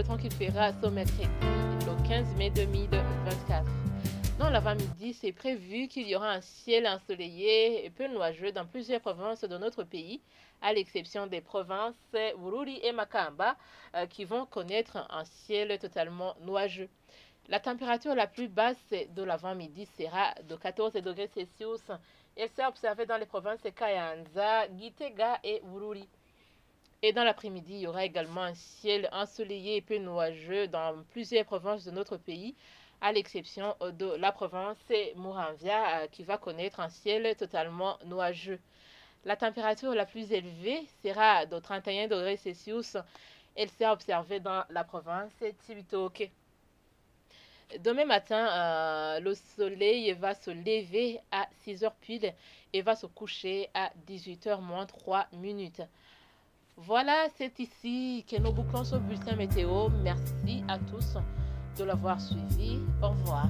temps qu'il fera ce mercredi, le 15 mai 2024. Dans l'avant-midi, c'est prévu qu'il y aura un ciel ensoleillé et peu nuageux dans plusieurs provinces de notre pays, à l'exception des provinces Bururi et Makamba, qui vont connaître un ciel totalement nuageux. La température la plus basse de l'avant-midi sera de 14 degrés Celsius. Elle s'est observée dans les provinces Kayanza, Gitega et Bururi. Et dans l'après-midi, il y aura également un ciel ensoleillé et peu nuageux dans plusieurs provinces de notre pays, à l'exception de la province Muramvia qui va connaître un ciel totalement nuageux. La température la plus élevée sera de 31 degrés Celsius. Elle s'est observée dans la province Tibitoke. Demain matin, le soleil va se lever à 6 heures pile et va se coucher à 18 h moins 3 minutes. Voilà, c'est ici que nous bouclons ce bulletin météo. Merci à tous de l'avoir suivi. Au revoir.